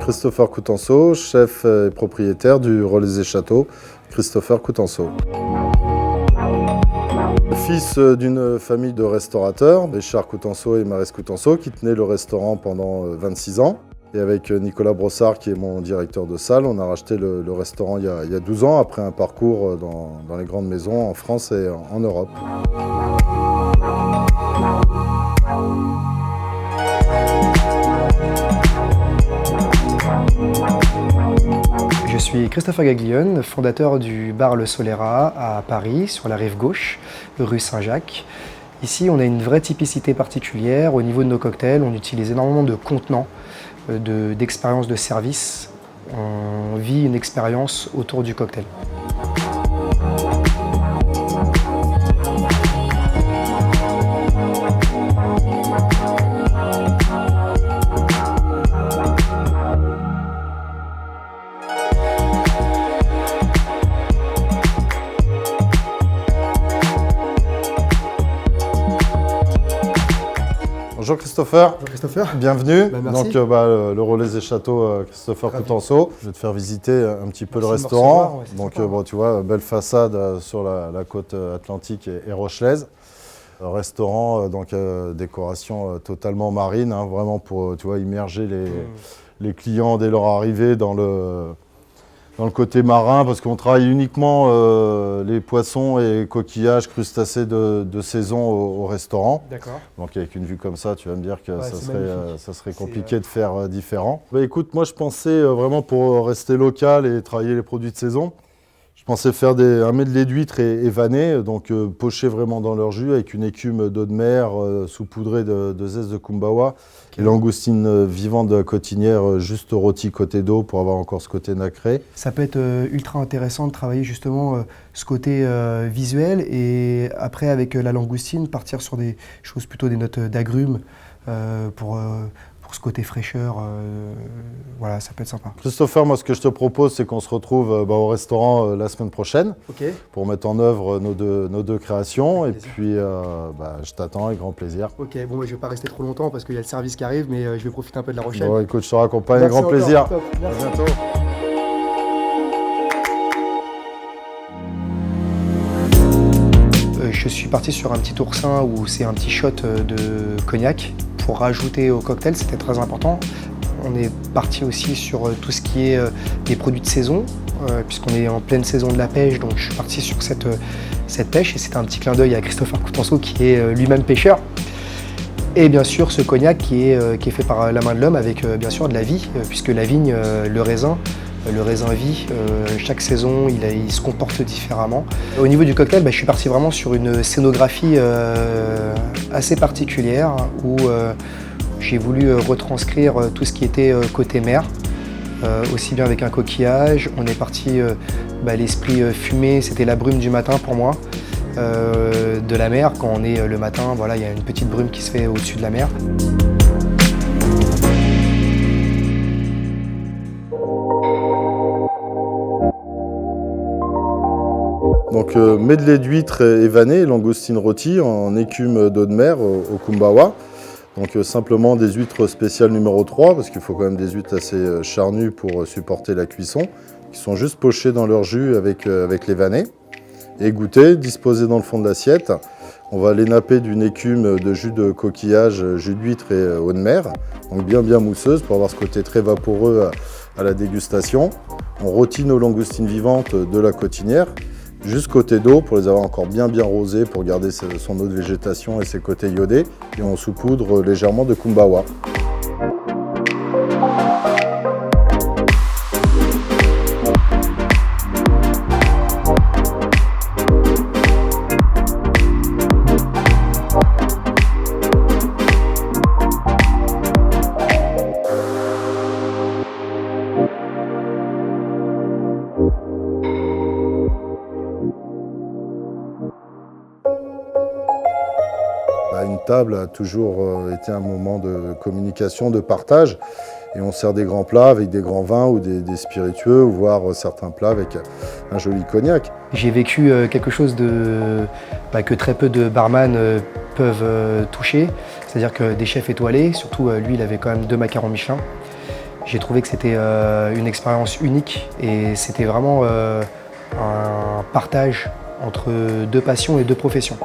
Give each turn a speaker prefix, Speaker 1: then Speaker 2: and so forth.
Speaker 1: Christopher Coutanceau, chef et propriétaire du Relais et Châteaux, Christopher Coutanceau. Fils d'une famille de restaurateurs, Richard Coutanceau et Marès Coutanceau, qui tenaient le restaurant pendant 26 ans. Et avec Nicolas Brossard, qui est mon directeur de salle, on a racheté le restaurant il y a 12 ans, après un parcours dans les grandes maisons en France et en Europe.
Speaker 2: Je suis Christopher Gaglione, fondateur du bar Le Solera à Paris, sur la rive gauche, rue Saint-Jacques. Ici, on a une vraie typicité particulière. Au niveau de nos cocktails, on utilise énormément de contenants, d'expériences de service. On vit une expérience autour du cocktail.
Speaker 1: Bonjour Christopher.
Speaker 2: Bonjour Christopher.
Speaker 1: Bienvenue.
Speaker 2: Merci.
Speaker 1: Donc le Relais et Châteaux Christopher Coutanceau. Je vais te faire visiter un petit peu le restaurant. Donc bon, tu vois, belle façade sur la côte atlantique et rochelaise. Restaurant, donc décoration totalement marine, hein, vraiment pour immerger les clients dès leur arrivée dans le côté marin, parce qu'on travaille uniquement les poissons et coquillages, crustacés de saison au restaurant.
Speaker 2: D'accord.
Speaker 1: Donc avec une vue comme ça, tu vas me dire que ça serait compliqué de faire différent. Bah, écoute, moi je pensais vraiment pour rester local et travailler les produits de saison, je pensais faire un medley d'huîtres et vannées, donc pochés vraiment dans leur jus avec une écume d'eau de mer saupoudrée de zeste de kumbawa. Okay. Et langoustine vivante de la cotinière juste rôtie côté d'eau pour avoir encore ce côté nacré.
Speaker 2: Ça peut être ultra intéressant de travailler justement ce côté visuel et après avec la langoustine partir sur des choses plutôt des notes d'agrumes pour ce côté fraîcheur, voilà, ça peut être sympa.
Speaker 1: Christopher, moi ce que je te propose, c'est qu'on se retrouve au restaurant la semaine prochaine pour mettre en œuvre nos deux créations. Et puis je t'attends avec grand plaisir.
Speaker 2: Ok, bon, je ne vais pas rester trop longtemps parce qu'il y a le service qui arrive, mais je vais profiter un peu de la Rochelle.
Speaker 1: Bon, écoute, je te raccompagne avec grand plaisir.
Speaker 2: Merci.
Speaker 1: À bientôt.
Speaker 2: Je suis parti sur un petit oursin où c'est un petit shot de cognac pour rajouter au cocktail, c'était très important. On est parti aussi sur tout ce qui est des produits de saison, puisqu'on est en pleine saison de la pêche, donc je suis parti sur cette pêche et c'était un petit clin d'œil à Christopher Coutanceau qui est lui-même pêcheur. Et bien sûr ce cognac qui est fait par la main de l'homme avec bien sûr de la vie, puisque la vigne, le raisin vit, chaque saison il se comporte différemment. Au niveau du cocktail, je suis parti vraiment sur une scénographie assez particulière où j'ai voulu retranscrire tout ce qui était côté mer, aussi bien avec un coquillage. On est parti, l'esprit fumé, c'était la brume du matin pour moi, de la mer. Quand on est le matin, voilà, il y a une petite brume qui se fait au-dessus de la mer.
Speaker 1: Donc medley d'huîtres et vannées, langoustine rôtie en écume d'eau de mer au kumbawa. Donc simplement des huîtres spéciales numéro 3, parce qu'il faut quand même des huîtres assez charnues pour supporter la cuisson, qui sont juste pochées dans leur jus avec les vannées. Égouttées, disposées dans le fond de l'assiette. On va les napper d'une écume de jus de coquillage, jus d'huître et eau de mer, donc bien mousseuse pour avoir ce côté très vaporeux à la dégustation. On rôtit nos langoustines vivantes de la cotinière, juste côté d'eau pour les avoir encore bien rosées pour garder son eau de végétation et ses côtés iodés. Et on saupoudre légèrement de kumbawa. Une table a toujours été un moment de communication, de partage. Et on sert des grands plats avec des grands vins ou des spiritueux, voire certains plats avec un joli cognac.
Speaker 2: J'ai vécu quelque chose que très peu de barman peuvent toucher. C'est-à-dire que des chefs étoilés, surtout lui, il avait quand même 2 macarons Michelin. J'ai trouvé que c'était une expérience unique et c'était vraiment un partage entre deux passions et deux professions.